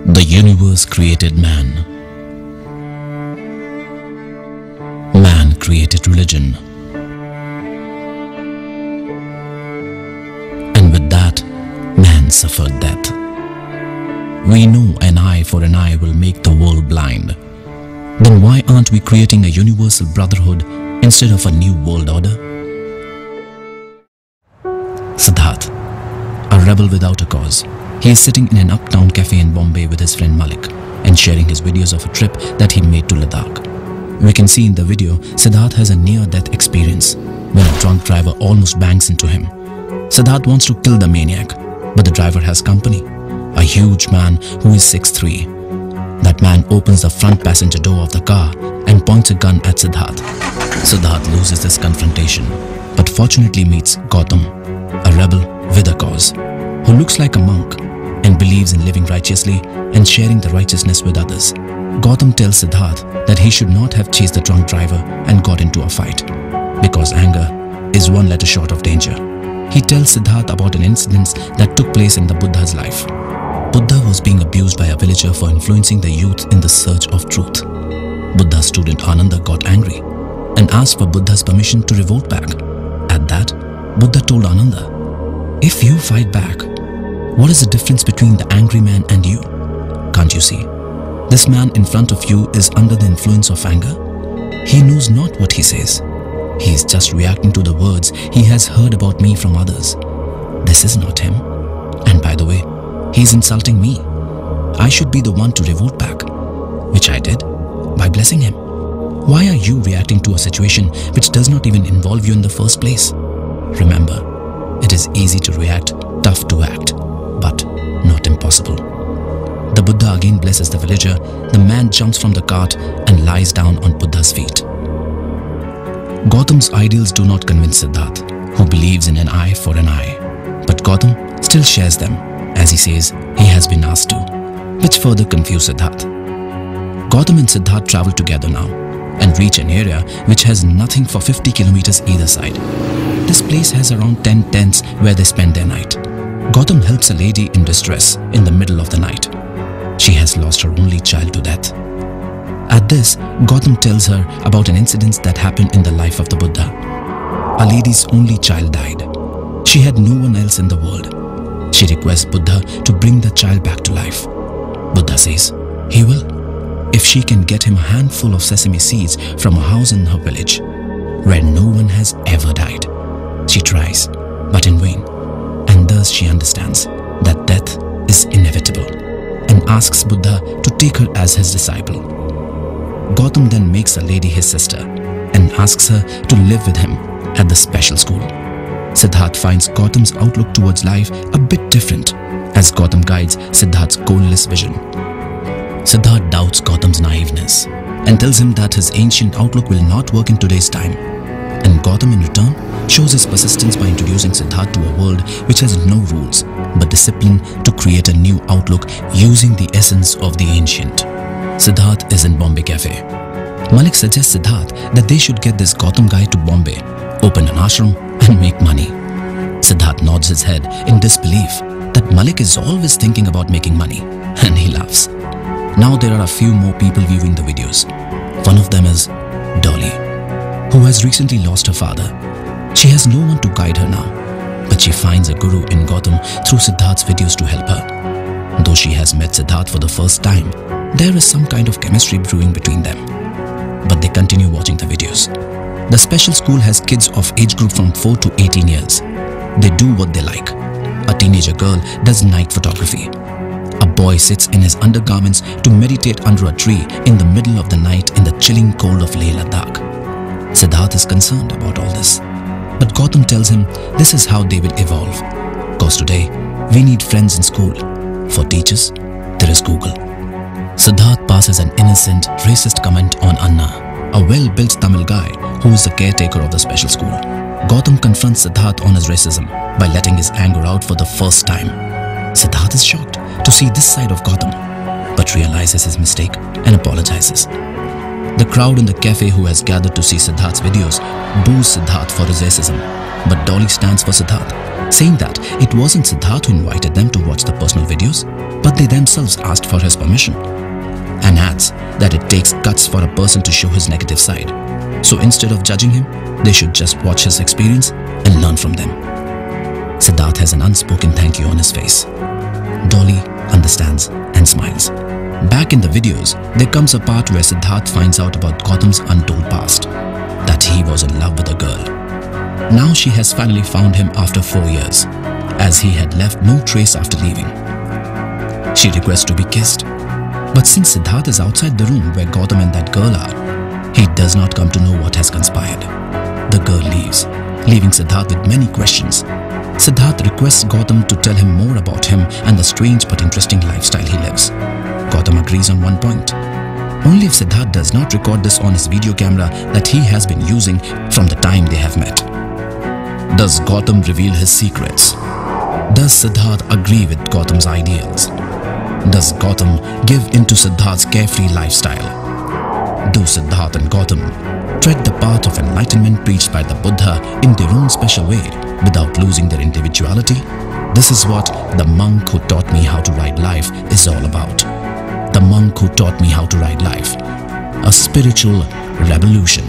The universe created man. Man created religion. And with that, man suffered death. We know an eye for an eye will make the world blind. Then why aren't we creating a universal brotherhood instead of a new world order? Siddharth, a rebel without a cause. He is sitting in an uptown cafe in Bombay with his friend Malik and sharing his videos of a trip that he made to Ladakh. We can see in the video, Siddharth has a near-death experience when a drunk driver almost bangs into him. Siddharth wants to kill the maniac, but the driver has company, a huge man who is 6'3". That man opens the front passenger door of the car and points a gun at Siddharth. Siddharth loses this confrontation, but fortunately meets Gautam, a rebel with a cause, who looks like a monk and believes in living righteously and sharing the righteousness with others. Gautam tells Siddharth that he should not have chased the drunk driver and got into a fight, because anger is one letter short of danger. He tells Siddharth about an incident that took place in the Buddha's life. Buddha was being abused by a villager for influencing the youth in the search of truth. Buddha's student Ananda got angry and asked for Buddha's permission to revolt back. At that, Buddha told Ananda, "If you fight back, what is the difference between the angry man and you? Can't you see? This man in front of you is under the influence of anger. He knows not what he says. He is just reacting to the words he has heard about me from others. This is not him. And by the way, he is insulting me. I should be the one to revolt back, which I did by blessing him. Why are you reacting to a situation which does not even involve you in the first place? Remember, it is easy to react, tough to act, but not impossible." The Buddha again blesses the villager. The man jumps from the cart and lies down on Buddha's feet. Gautam's ideals do not convince Siddharth, who believes in an eye for an eye. But Gautam still shares them, as he says he has been asked to, which further confuse Siddharth. Gautam and Siddharth travel together now and reach an area which has nothing for 50 kilometers either side. This place has around 10 tents where they spend their night. Gautam helps a lady in distress in the middle of the night. She has lost her only child to death. At this, Gautam tells her about an incident that happened in the life of the Buddha. A lady's only child died. She had no one else in the world. She requests Buddha to bring the child back to life. Buddha says he will, if she can get him a handful of sesame seeds from a house in her village, where no one has ever died. She tries, but in vain, and thus she understands that death is inevitable and asks Buddha to take her as his disciple. Gautam then makes the lady his sister and asks her to live with him at the special school. Siddharth finds Gautam's outlook towards life a bit different as Gautam guides Siddharth's goalless vision. Siddharth doubts Gautam's naiveness and tells him that his ancient outlook will not work in today's time. And Gautam in return shows his persistence by introducing Siddharth to a world which has no rules but discipline to create a new outlook using the essence of the ancient. Siddharth is in Bombay Cafe. Malik suggests Siddharth that they should get this Gautam guy to Bombay, open an ashram and make money. Siddharth nods his head in disbelief that Malik is always thinking about making money, and he laughs. Now there are a few more people viewing the videos. One of them is Dolly, who has recently lost her father. She has no one to guide her now, but she finds a guru in Gautam through Siddharth's videos to help her. Though she has met Siddharth for the first time, there is some kind of chemistry brewing between them. But they continue watching the videos. The special school has kids of age group from 4 to 18 years. They do what they like. A teenager girl does night photography. A boy sits in his undergarments to meditate under a tree in the middle of the night in the chilling cold of Leh Ladakh. Siddharth is concerned about all this. But Gautam tells him this is how they will evolve. Cause today, we need friends in school. For teachers, there is Google. Siddharth passes an innocent, racist comment on Anna, a well-built Tamil guy who is the caretaker of the special school. Gautam confronts Siddharth on his racism by letting his anger out for the first time. Siddharth is shocked to see this side of Gautam, but realizes his mistake and apologizes. The crowd in the cafe who has gathered to see Siddharth's videos boos Siddharth for his racism, but Dolly stands for Siddharth, saying that it wasn't Siddharth who invited them to watch the personal videos, but but they themselves asked for his permission, and adds that it takes guts for a person to show his negative side. So instead of judging him, they should just watch his experience and learn from them. Siddharth has an unspoken thank you on his face. Dolly understands and smiles. Back in the videos, there comes a part where Siddharth finds out about Gautam's untold past, that he was in love with a girl. Now she has finally found him after 4 years, as he had left no trace after leaving. She requests to be kissed, but since Siddharth is outside the room where Gautam and that girl are, he does not come to know what has conspired. The girl leaves, leaving Siddharth with many questions. Siddharth requests Gautam to tell him more about him and the strange but interesting lifestyle he lives. Gautam agrees on one point. Only if Siddharth does not record this on his video camera that he has been using from the time they have met. Does Gautam reveal his secrets? Does Siddharth agree with Gautam's ideals? Does Gautam give into Siddharth's carefree lifestyle? Do Siddharth and Gautam tread the path of enlightenment preached by the Buddha in their own special way without losing their individuality? This is what The Monk Who Taught Me How to Ride Life is all about. The Monk Who Taught Me How to Ride Life, a spiritual revolution.